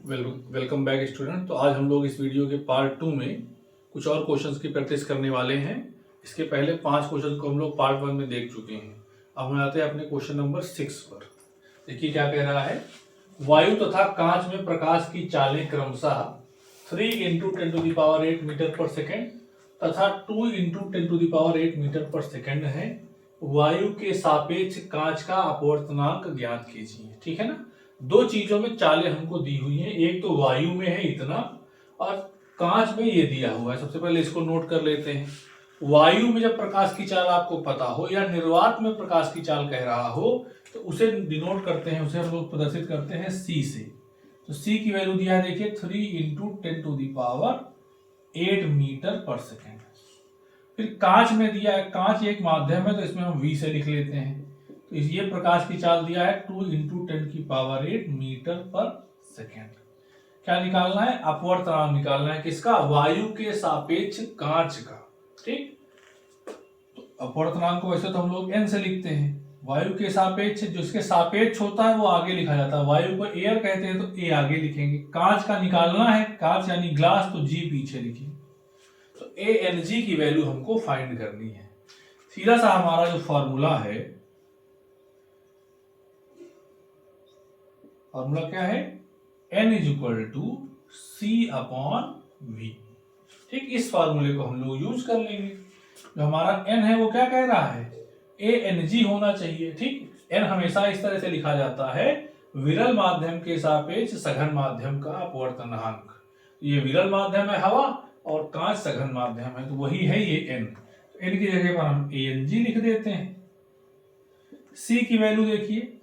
Welcome back student. तो आज हम लोग इस वीडियो के पार्ट 2 में कुछ और क्वेश्चंस की प्रैक्टिस करने वाले हैं। इसके पहले 5 क्वेश्चन को हम लोग पार्ट 1 में देख चुके हैं। अब हम आते हैं अपने क्वेश्चन नंबर 6 पर। देखिए क्या कह रहा है। वायु तथा कांच में प्रकाश की चालें क्रमशः 3 × 10⁸ मीटर पर सेकेंड तथा 2 × 10⁸ मीटर पर सेकेंड है। वायु के सापेक्ष कांच का अपवर्तनांक ज्ञात कीजिए। ठीक है ना। दो चीजों में चालें हमको दी हुई हैं, एक तो वायु में है इतना और कांच में ये दिया हुआ है। सबसे पहले इसको नोट कर लेते हैं। वायु में जब प्रकाश की चाल आपको पता हो या निर्वात में प्रकाश की चाल कह रहा हो तो उसे डिनोट करते हैं, उसे हम लोग प्रदर्शित करते हैं C से। तो C की वैल्यू दिया है, देखिए 3 × 10⁸ मीटर पर सेकेंड। फिर कांच में दिया है, कांच एक माध्यम है तो इसमें हम V से लिख लेते हैं। तो ये प्रकाश की चाल दिया है 2 × 10⁸ मीटर पर सेकेंड। क्या निकालना है? अपवर्तनांक निकालना है। किसका? वायु के सापेक्ष कांच का। ठीक। तो अपवर्तनांक को वैसे तो हम लोग n से लिखते हैं। वायु के सापेक्ष, जिसके सापेक्ष होता है वो आगे लिखा जाता है। वायु को एयर कहते हैं तो a आगे लिखेंगे। कांच का निकालना है, कांच यानी ग्लास, तो G पीछे लिखेंगे। तो ANG की वैल्यू हमको फाइंड करनी है। सीधा सा हमारा जो फॉर्मूला है, फॉर्मूला क्या है? N = C/V। ठीक। इस फॉर्मूले को हम लोग यूज कर लेंगे। जो हमारा N है वो क्या कह रहा है? ANG होना चाहिए। ठीक। N हमेशा इस तरह से लिखा जाता है, विरल माध्यम के सापेक्ष सघन माध्यम का अपवर्तनांक। ये विरल माध्यम है हवा और कांच सघन माध्यम है, तो वही है ये N। तो N की जगह पर हम ANG लिख देते हैं। C की वैल्यू देखिए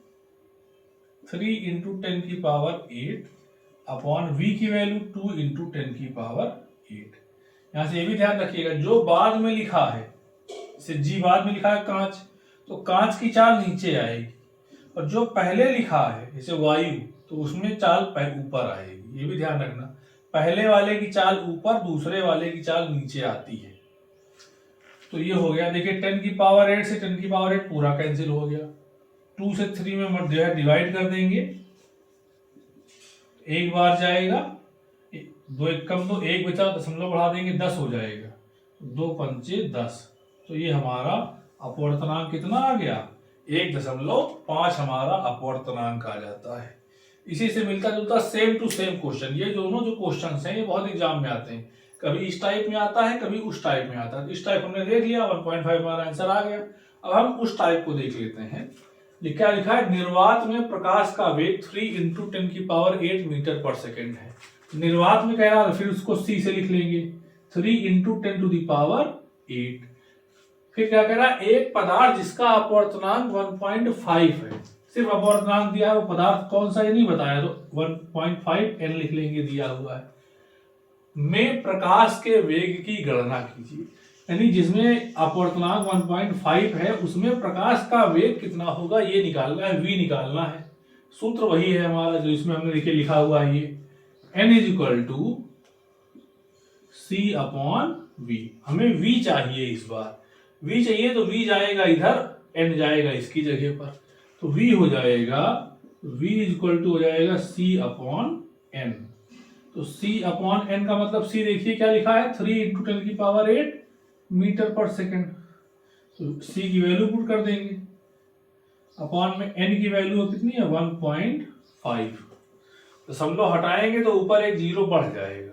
3 × 10⁸ अपॉन V की वैल्यू 2 × 10⁸। यहां से ये भी ध्यान रखिएगा, जो बाद में लिखा है, इसे G बाद में लिखा है कांच, तो कांच की चाल नीचे आएगी, और जो पहले लिखा है जैसे वायु, तो उसमें चाल ऊपर आएगी। ये भी ध्यान रखना, पहले वाले की चाल ऊपर, दूसरे वाले की चाल नीचे आती है। तो ये हो गया। देखिए 10⁸ से 10⁸ पूरा कैंसिल हो गया। 2 से 3 में डिवाइड कर देंगे, एक बार जाएगा, 2 × 1 = 2, एक बचा, दशमलव बढ़ा देंगे, 10 हो जाएगा। 2 × 5 = 10। तो ये हमारा अपवर्तनांक कितना आ गया? 1.5 हमारा अपवर्तनांक आ जाता है। इसी से मिलता जुलता सेम टू सेम क्वेश्चन, ये दोनों जो क्वेश्चन हैं ये बहुत एग्जाम में आते हैं। कभी इस टाइप में आता है, कभी उस टाइप में आता है। तो इस टाइप हमने देख लिया, 1.5 हमारा आंसर आ गया। अब हम उस टाइप को देख लेते हैं। क्या लिखा है? निर्वात में प्रकाश का वेग 3 × 10⁸ मीटर पर सेकेंड है। निर्वात में कह रहा है, फिर उसको C से लिख लेंगे 3 × 10⁸। फिर क्या कह रहा है? एक पदार्थ जिसका अपवर्तनांक 1.5 है। सिर्फ अपवर्तनांक दिया है, वो पदार्थ कौन सा ये नहीं बताया, तो 1.5 N लिख लेंगे, दिया हुआ है। में प्रकाश के वेग की गणना कीजिए। यानी जिसमें अपवर्तनांक 1.5 है उसमें प्रकाश का वेग कितना होगा ये निकालना है, V निकालना है। सूत्र वही है हमारा जो इसमें हमने देखिए लिखा हुआ है, ये N = C/V। हमें V चाहिए, इस बार V चाहिए, तो V जाएगा इधर, N जाएगा इसकी जगह पर, तो V हो जाएगा, V = हो जाएगा C/N। तो C/N का मतलब C देखिए क्या लिखा है, 3 × 10⁸ मीटर पर सेकेंड। तो C की वैल्यू पुट कर देंगे, अपॉन में N की वैल्यू कितनी है? 1.5। दशमलव हटाएंगे तो ऊपर एक 0 बढ़ जाएगा।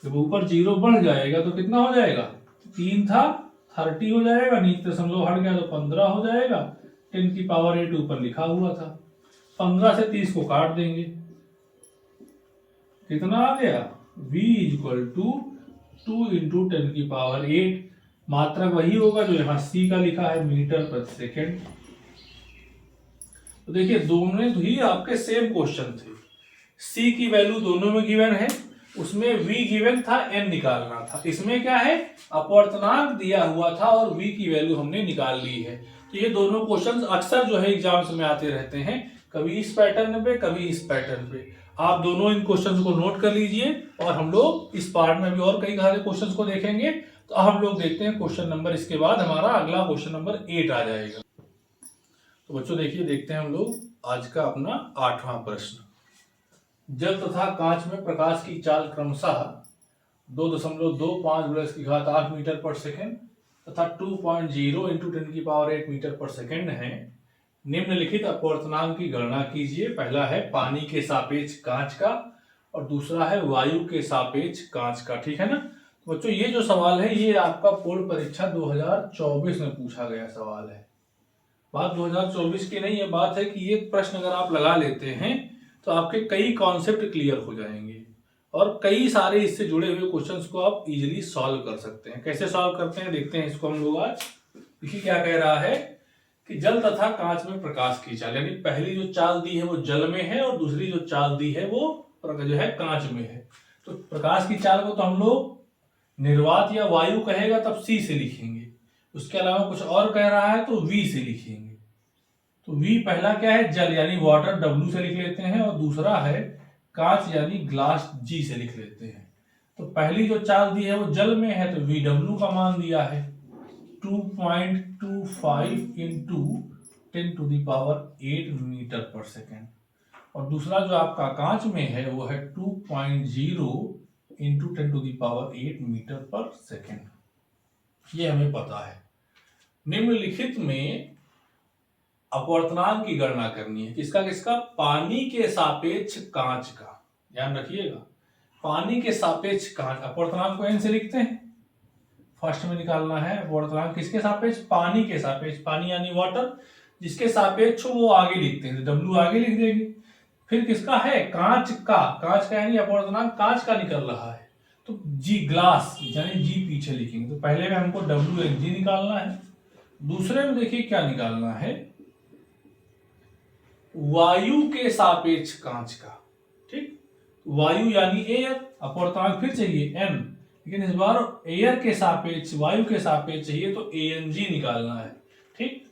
जब ऊपर 0 बढ़ जाएगा तो कितना हो जाएगा? 3 था, 30 हो जाएगा, नीचे दशमलव हट गया तो 15 हो जाएगा। 10⁸ ऊपर लिखा हुआ था, 15 से 30 को काट देंगे, कितना आ गया? V = 2 × 10⁸। मात्रक वही होगा जो यहाँ C का लिखा है, मीटर प्रति सेकेंड। तो देखिए दोनों ही आपके सेम क्वेश्चन थे। C की वैल्यू दोनों में गिवन है, उसमें V गिवन था, N निकालना था। इसमें क्या है? अपवर्तनांक दिया हुआ था और V की वैल्यू हमने निकाल ली है। तो ये दोनों क्वेश्चंस अक्सर जो है एग्जाम्स में आते रहते हैं, कभी इस पैटर्न पे, कभी इस पैटर्न पे। आप दोनों इन क्वेश्चंस को नोट कर लीजिए, और हम लोग इस पार्ट में भी और कई सारे क्वेश्चंस को देखेंगे। तो हम लोग देखते हैं क्वेश्चन नंबर, इसके बाद हमारा अगला क्वेश्चन नंबर 8 आ जाएगा। तो बच्चों देखिए, देखते हैं हम लोग आज का अपना 8वां प्रश्न। जल तथा कांच में प्रकाश की चाल क्रमशः 2.25 मीटर पर सेकेंड तथा 2.0 इंटू 10⁸ मीटर पर सेकेंड है। निम्नलिखित अपवर्तनांक की गणना कीजिए। पहला है पानी के सापेक्ष कांच का और दूसरा है वायु के सापेक्ष कांच का। ठीक है ना। तो बच्चों ये जो सवाल है ये आपका बोर्ड परीक्षा 2024 में पूछा गया सवाल है। बात 2024 की नहीं है, बात है कि ये प्रश्न अगर आप लगा लेते हैं तो आपके कई कॉन्सेप्ट क्लियर हो जाएंगे और कई सारे इससे जुड़े हुए क्वेश्चंस को आप इजीली सॉल्व कर सकते हैं। कैसे सॉल्व करते हैं देखते हैं इसको हम लोग आज। देखिए क्या कह रहा है कि जल तथा कांच में प्रकाश की चाल, यानी पहली जो चाल दी है वो जल में है और दूसरी जो चाल दी है वो जो है कांच में है। तो प्रकाश की चाल को तो हम लोग निर्वात या वायु कहेगा तब C से लिखेंगे, उसके अलावा कुछ और कह रहा है तो V से लिखेंगे। तो V पहला क्या है जल यानी वाटर W से लिख लेते हैं और दूसरा है कांच यानी ग्लास G से लिख लेते हैं। तो पहली जो चाल दी है वो जल में है तो VW का मान दिया है 2.25 इंटू 10⁸ मीटर पर सेकेंड और दूसरा जो आपका कांच में है वो है 2.0 इंटू 10⁸ मीटर पर सेकेंड। ये हमें पता है। निम्नलिखित में अपवर्तनांक की गणना करनी है। किसका किसका? पानी के सापेक्ष कांच का। ध्यान रखिएगा, पानी के सापेक्ष कांच। अपवर्तनांक को n से लिखते हैं, फर्स्ट में निकालना है अपवर्तनांक किसके सापेक्ष? पानी के सापेक्ष। पानी यानी वाटर, जिसके सापेक्ष हो वो आगे लिखते हैं, W आगे लिख देंगे। फिर किसका है? कांच का। कांच का यानी अपवर्तनांक कांच का निकल रहा है तो G ग्लास यानी G पीछे लिखेंगे। तो पहले में हमको WNG निकालना है, दूसरे में देखिए क्या निकालना है, वायु के सापेक्ष कांच का। ठीक, वायु यानी एयर, अपवर्तनांक फिर चाहिए n, लेकिन इस बार एयर के सापेक्ष वायु के सापेक्ष चाहिए तो ANG निकालना है। ठीक,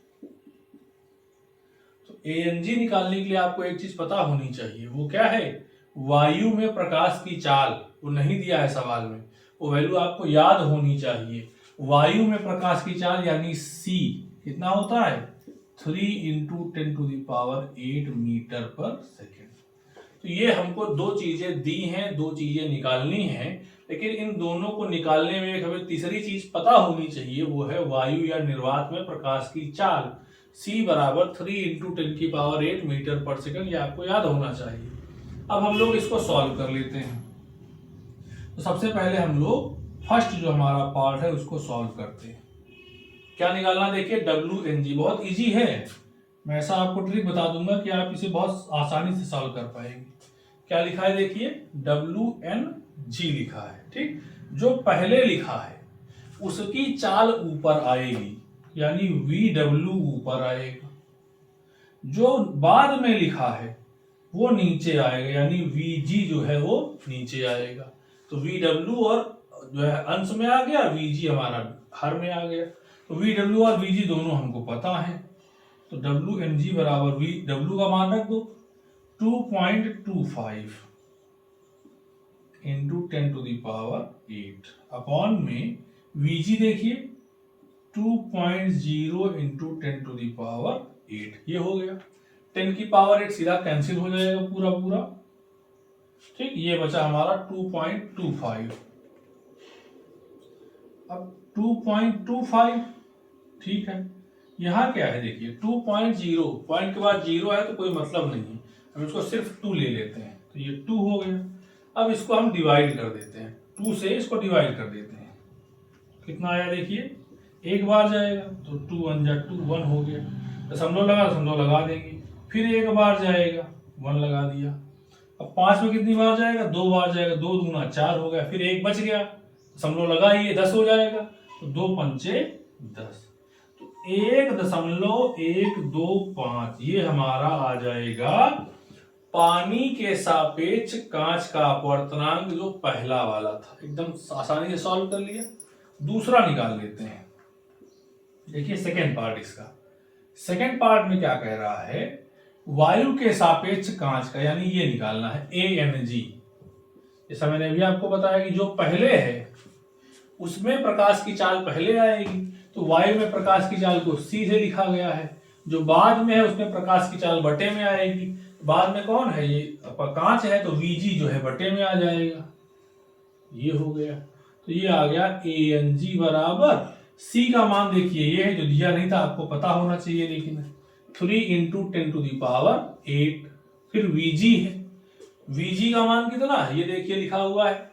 तो ANG निकालने के लिए आपको एक चीज पता होनी चाहिए, वो क्या है? वायु में प्रकाश की चाल, वो नहीं दिया है सवाल में, वो वैल्यू आपको याद होनी चाहिए। वायु में प्रकाश की चाल यानी C कितना होता है? 3 इंटू 10⁸ मीटर पर सेकेंड। तो ये हमको दो चीजें दी हैं, दो चीजें निकालनी हैं, लेकिन इन दोनों को निकालने में एक हमें तीसरी चीज पता होनी चाहिए, वो है वायु या निर्वात में प्रकाश की चाल। C बराबर 3 इंटू 10⁸ मीटर पर सेकेंड, ये आपको याद होना चाहिए। अब हम लोग इसको सॉल्व कर लेते हैं। तो सबसे पहले हम लोग फर्स्ट जो हमारा पार्ट है उसको सॉल्व करते हैं। क्या निकालना? देखिए WNG, बहुत इजी है। मैं ऐसा आपको ट्रिक बता दूंगा कि आप इसे बहुत आसानी से सॉल्व कर पाएंगे। क्या लिखा है? देखिए WNG लिखा है। ठीक, जो पहले लिखा है उसकी चाल ऊपर आएगी यानी VW ऊपर आएगा, जो बाद में लिखा है वो नीचे आएगा यानी VG जो है वो नीचे आएगा। तो VW और जो है अंश में आ गया, VG हमारा हर में आ गया। तो VW और VG दोनों हमको पता है, तो WNG बराबर VW का मान रख दो 2.25 इंटू 10⁸ अपॉन में VG देखिए 2.0 इंटू 10⁸। ये हो गया 10⁸ सीधा कैंसिल हो जाएगा पूरा पूरा। ठीक, ये बचा हमारा 2.25। अब 2.25 ठीक है, यहां क्या है देखिए 2.0, पॉइंट के बाद 0 है तो कोई मतलब नहीं है, हम इसको सिर्फ 2 ले लेते हैं तो ये 2 हो गया। अब इसको हम डिवाइड कर देते हैं, 2 से इसको डिवाइड कर देते हैं। कितना आया देखिए, एक बार जाएगा तो 2 1 जा 2, 1 हो गया। दशमलव लगा देंगे, फिर एक बार जाएगा 1 लगा दिया। अब 5 में कितनी बार जाएगा? 2 बार जाएगा, 2 दूना 4 हो गया, फिर एक बच गया, दशमलव लगाइए 10 हो जाएगा, तो 2 पंचे 10, तो 1.125 ये हमारा आ जाएगा पानी के सापेक्ष कांच का अपवर्तनांक, जो पहला वाला था। एकदम आसानी से सॉल्व कर लिया। दूसरा निकाल लेते हैं। देखिए सेकेंड पार्ट इसका। सेकेंड पार्ट में क्या कह रहा है? वायु के सापेक्ष कांच का, यानी ये निकालना है ANG। जैसा मैंने अभी आपको बताया कि जो पहले है उसमें प्रकाश की चाल पहले आएगी, तो वायु में प्रकाश की चाल को C से लिखा गया है। जो बाद में है उसमें प्रकाश की चाल बटे में आएगी, बाद में कौन है, ये कांच है तो VG जो है बटे में आ जाएगा, ये हो गया। तो ये आ गया ANG बराबर, C का मान देखिए ये है जो दिया नहीं था, आपको पता होना चाहिए, लेकिन 3 × 10⁸ फिर VG है, VG का मान कितना है ये देखिए लिखा हुआ है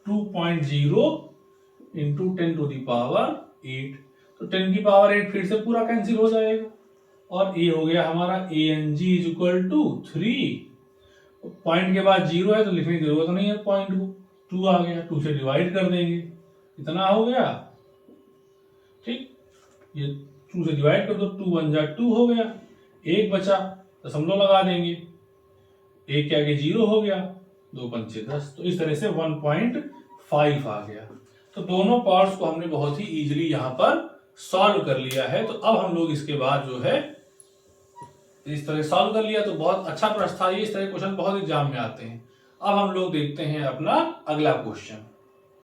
2.0 × 10⁸, तो 10 की पावर 8 फिर से पूरा कैंसिल हो जाएगा, और ये हो गया हमारा ANG = 3, पॉइंट के बाद 0 है तो लिखने की जरूरत नहीं है पॉइंट को, 2 आ गया, 2 से डिवाइड कर देंगे, इतना हो गया, ठीक, ये 2 से डिवाइड कर दो, 2 × 1 = 2 हो गया, 1 बचा, दशमलव लगा देंगे, 1 के आगे 0 हो गया, 2 × 5 = 10, तो इस तरह से 1.5 आ गया। तो दोनों पार्ट्स को हमने बहुत ही इजीली यहाँ पर सॉल्व कर लिया है। तो अब हम लोग इसके बाद जो है इस तरह सॉल्व कर लिया, तो बहुत अच्छा प्रश्न था ये, इस तरह क्वेश्चन बहुत एग्जाम में आते हैं। अब हम लोग देखते हैं अपना अगला क्वेश्चन।